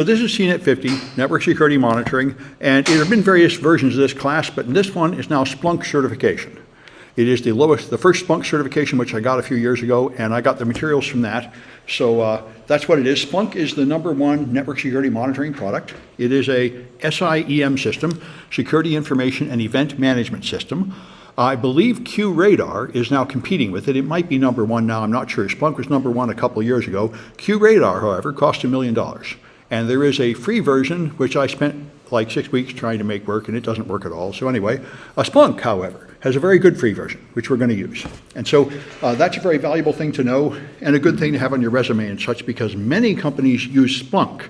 So this is CNIT 50, Network Security Monitoring, and there have been various versions of this class, but this one is now Splunk certification. It is the lowest, the first Splunk certification, which I got a few years ago, and I got the materials from that. So that's what it is. Splunk is the #1 network security monitoring product. It is a SIEM system, Security Information and Event Management System. I believe QRadar is now competing with it. It might be #1 now, I'm not sure. Splunk was #1 a couple of years ago. QRadar, however, cost $1 million. And there is a free version, which I spent like 6 weeks trying to make work, and it doesn't work at all. So anyway, Splunk, however, has a very good free version, which we're going to use. And so that's a very valuable thing to know and a good thing to have on your resume and such, because many companies use Splunk.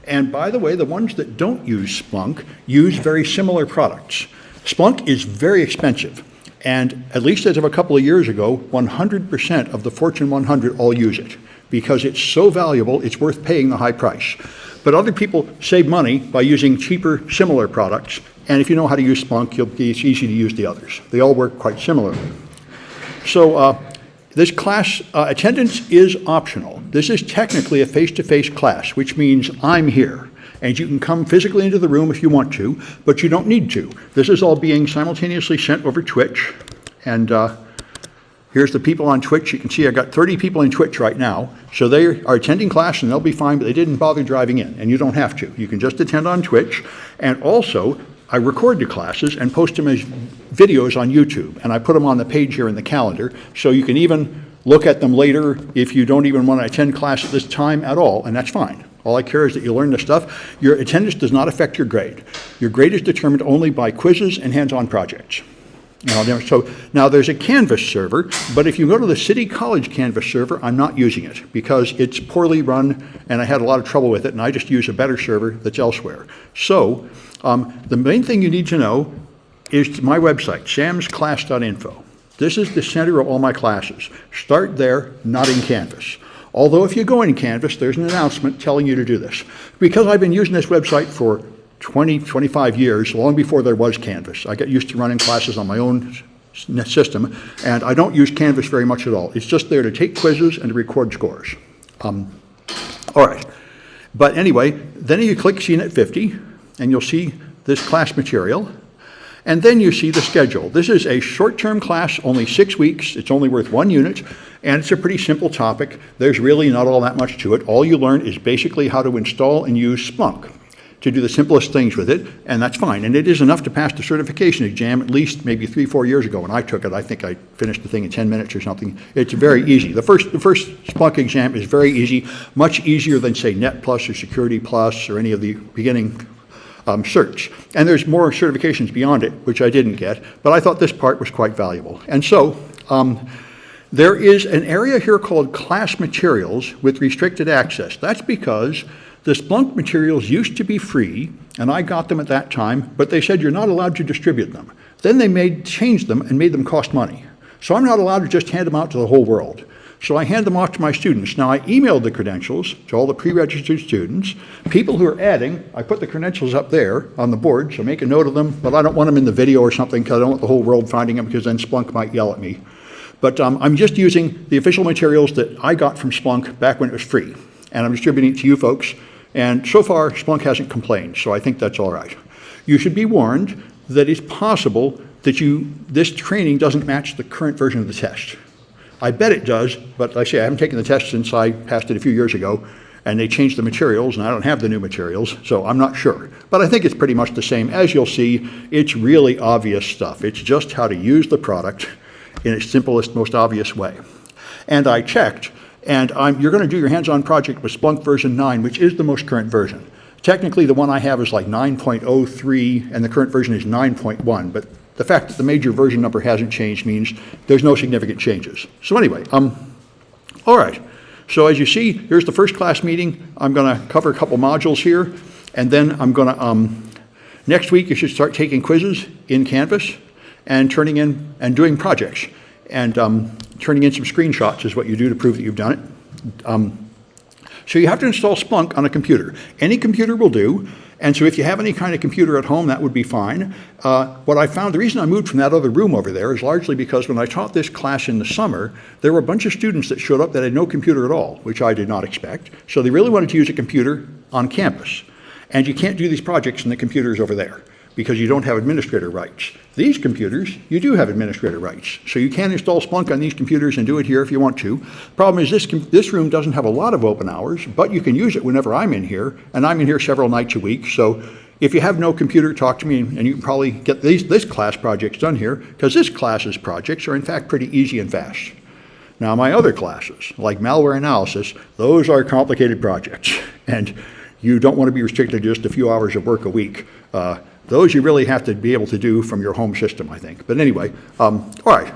And by the way, the ones that don't use Splunk use very similar products. Splunk is very expensive. And at least as of a couple of years ago, 100% of the Fortune 100 all use it because it's so valuable, it's worth paying the high price. But other people save money by using cheaper, similar products. And if you know how to use Splunk, it's easy to use the others. They all work quite similarly. So this class attendance is optional. This is technically a face-to-face class, which means I'm here. And you can come physically into the room if you want to, but you don't need to. This is all being simultaneously sent over Twitch. And here's the people on Twitch. You can see I've got 30 people in Twitch right now. So they are attending class and they'll be fine, but they didn't bother driving in. And you don't have to. You can just attend on Twitch. And also, I record the classes and post them as videos on YouTube. And I put them on the page here in the calendar. So you can even look at them later if you don't even want to attend class at this time at all, and that's fine. All I care is that you learn the stuff. Your attendance does not affect your grade. Your grade is determined only by quizzes and hands-on projects. So now there's a Canvas server, but if you go to the City College Canvas server, I'm not using it because it's poorly run and I had a lot of trouble with it, and I just use a better server that's elsewhere. So the main thing you need to know is my website, samsclass.info. This is the center of all my classes. Start there, not in Canvas. Although if you go in Canvas, there's an announcement telling you to do this. Because I've been using this website for 20, 25 years, long before there was Canvas. I got used to running classes on my own system, and I don't use Canvas very much at all. It's just there to take quizzes and to record scores. All right. But anyway, then you click CNIT 50, and you'll see this class material. And then you see the schedule. This is a short-term class, only 6 weeks. It's only worth 1 unit, and it's a pretty simple topic. There's really not all that much to it. All you learn is basically how to install and use Splunk to do the simplest things with it, and that's fine. And it is enough to pass the certification exam, at least maybe 3-4 years ago when I took it. I think I finished the thing in 10 minutes or something. It's very easy. The first Splunk exam is very easy, much easier than, say, Net Plus or Security Plus or any of the beginning search. And there's more certifications beyond it, which I didn't get, but I thought this part was quite valuable. And so there is an area here called class materials with restricted access. That's because the Splunk materials used to be free, and I got them at that time, but they said you're not allowed to distribute them. Then they changed them and made them cost money. So I'm not allowed to just hand them out to the whole world. So I hand them off to my students. Now I emailed the credentials to all the pre-registered students. People who are adding, I put the credentials up there on the board, so make a note of them, but I don't want them in the video or something because I don't want the whole world finding them because then Splunk might yell at me. But I'm just using the official materials that I got from Splunk back when it was free. And I'm distributing it to you folks. And so far, Splunk hasn't complained, so I think that's all right. You should be warned that it's possible that this training doesn't match the current version of the test. I bet it does, but like I say, I haven't taken the test since I passed it a few years ago, and they changed the materials, and I don't have the new materials, so I'm not sure. But I think it's pretty much the same. As you'll see, it's really obvious stuff. It's just how to use the product in its simplest, most obvious way. And I checked, and you're going to do your hands-on project with Splunk version 9, which is the most current version. Technically, the one I have is like 9.03, and the current version is 9.1, but the fact that the major version number hasn't changed means there's no significant changes. So anyway, all right. So as you see, here's the first class meeting. I'm going to cover a couple modules here, and then I'm going to, next week you should start taking quizzes in Canvas and turning in and doing projects. And turning in some screenshots is what you do to prove that you've done it. So you have to install Splunk on a computer. Any computer will do. And so if you have any kind of computer at home, that would be fine. What I found, the reason I moved from that other room over there is largely because when I taught this class in the summer, there were a bunch of students that showed up that had no computer at all, which I did not expect. So they really wanted to use a computer on campus. And you can't do these projects in the computers over there because you don't have administrator rights. These computers, you do have administrator rights. So you can install Splunk on these computers and do it here if you want to. Problem is this room doesn't have a lot of open hours, but you can use it whenever I'm in here, and I'm in here several nights a week. So if you have no computer, talk to me, and you can probably get this class projects done here, because this class's projects are in fact pretty easy and fast. Now my other classes, like malware analysis, those are complicated projects, and you don't want to be restricted to just a few hours of work a week. Those you really have to be able to do from your home system, I think. But anyway, all right.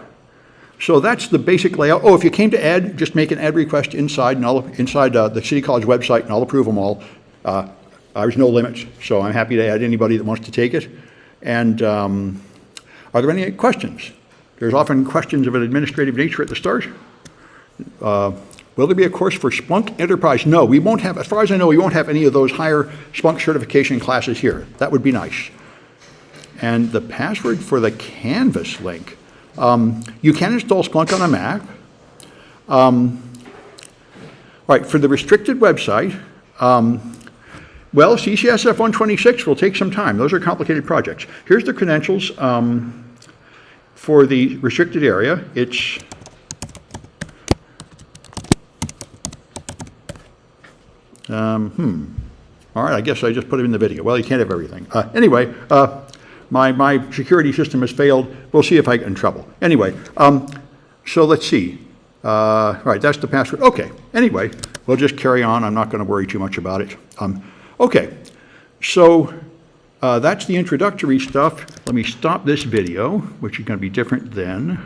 So that's the basic layout. Oh, if you came to add, just make an add request inside the City College website, and I'll approve them all. There's no limits, so I'm happy to add anybody that wants to take it. And are there any questions? There's often questions of an administrative nature at the start. Will there be a course for Splunk Enterprise? No, we won't have, as far as I know, we won't have any of those higher Splunk certification classes here. That would be nice. And the password for the Canvas link. You can install Splunk on a Mac. Right, for the restricted website, well, CCSF 126 will take some time. Those are complicated projects. Here's the credentials for the restricted area. It's all right, I guess I just put it in the video. Well, you can't have everything. Anyway, my security system has failed. We'll see if I get in trouble. Anyway, so let's see. Right, that's the password. Okay, anyway, we'll just carry on. I'm not going to worry too much about it. Okay, so that's the introductory stuff. Let me stop this video, which is going to be different then.